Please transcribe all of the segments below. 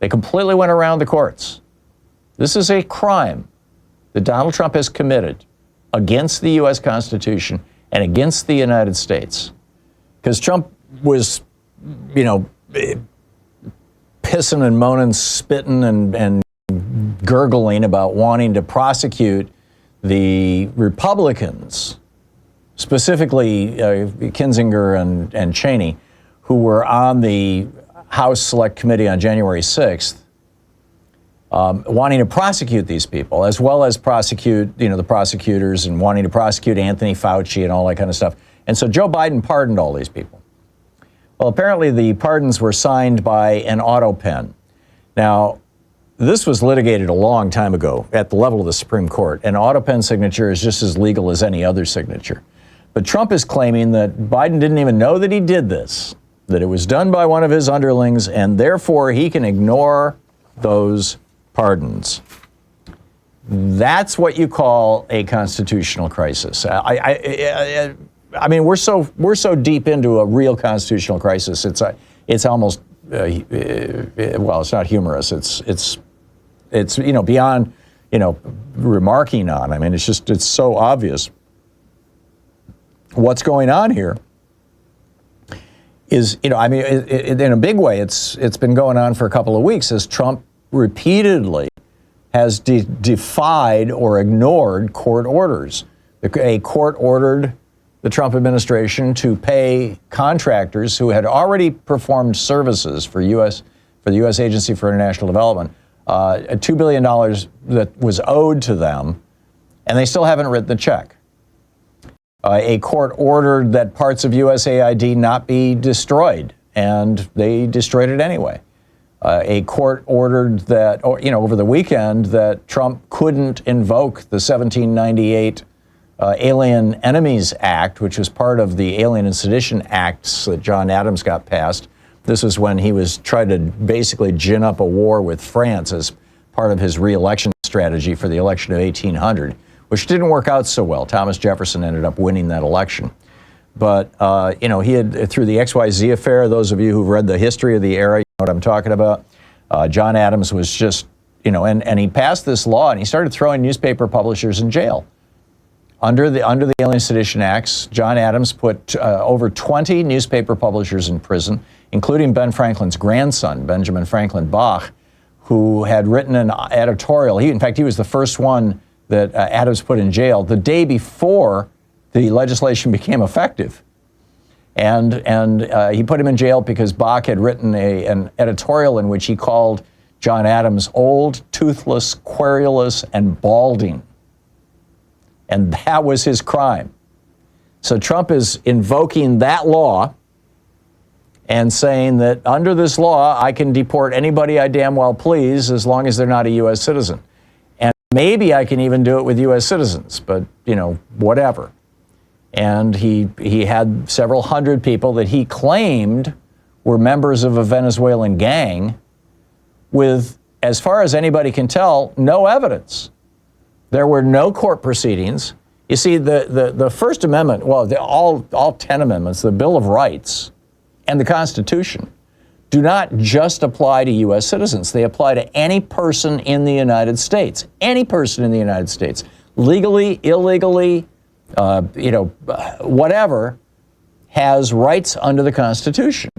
They completely went around the courts. This is a crime that Donald Trump has committed against the U.S. Constitution and against the United States. Because Trump was, pissing and moaning, spitting and gurgling about wanting to prosecute the Republicans, specifically Kinzinger and Cheney, who were on the House Select Committee on January 6th, wanting to prosecute these people, as well as prosecute, the prosecutors, and wanting to prosecute Anthony Fauci and all that kind of stuff. And so Joe Biden pardoned all these people. Well, apparently the pardons were signed by an auto pen. Now, this was litigated a long time ago at the level of the Supreme Court. An auto pen signature is just as legal as any other signature. But Trump is claiming that Biden didn't even know that he did this, that it was done by one of his underlings, and therefore he can ignore those pardons. That's what you call a constitutional crisis. I mean, we're so deep into a real constitutional crisis. It's almost well, it's not humorous. It's beyond remarking on. I mean, it's so obvious. What's going on here is, in a big way, it's been going on for a couple of weeks as Trump repeatedly has defied or ignored court orders. A court ordered the Trump administration to pay contractors who had already performed services for the U.S. Agency for International Development, $2 billion that was owed to them, and they still haven't written the check. A court ordered that parts of USAID not be destroyed, and they destroyed it anyway. A court ordered that, over the weekend, that Trump couldn't invoke the 1798 Alien Enemies Act, which was part of the Alien and Sedition Acts that John Adams got passed. This was when he was trying to basically gin up a war with France as part of his re-election strategy for the election of 1800, which didn't work out so well. Thomas Jefferson ended up winning that election. But, he had, through the XYZ affair, those of you who've read the history of the era, you know what I'm talking about. John Adams was just, and he passed this law and he started throwing newspaper publishers in jail. Under the Alien Sedition Acts, John Adams put over 20 newspaper publishers in prison, including Ben Franklin's grandson, Benjamin Franklin Bach, who had written an editorial. In fact, he was the first one that Adams put in jail the day before the legislation became effective. And he put him in jail because Bach had written an editorial in which he called John Adams old, toothless, querulous, and balding. And that was his crime. So Trump is invoking that law and saying that under this law, I can deport anybody I damn well please as long as they're not a U.S. citizen. And maybe I can even do it with U.S. citizens, but, whatever. And he had several hundred people that he claimed were members of a Venezuelan gang with, as far as anybody can tell, no evidence. There were no court proceedings. You see, the First Amendment, well, all 10 amendments, the Bill of Rights, and the Constitution do not just apply to U.S. citizens. They apply to any person in the United States. Any person in the United States, legally, illegally, whatever, has rights under the Constitution,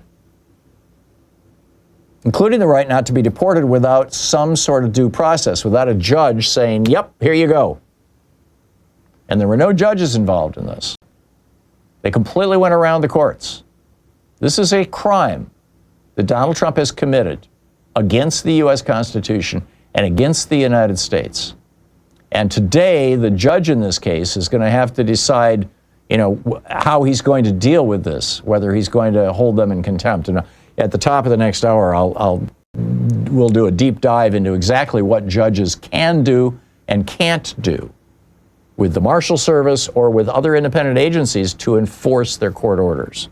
including the right not to be deported without some sort of due process, without a judge saying, yep, here you go. And there were no judges involved in this. They completely went around the courts. This is a crime that Donald Trump has committed against the U.S. Constitution and against the United States. And today, the judge in this case is going to have to decide, how he's going to deal with this, whether he's going to hold them in contempt. And at the top of the next hour, we'll do a deep dive into exactly what judges can do and can't do with the Marshal Service or with other independent agencies to enforce their court orders.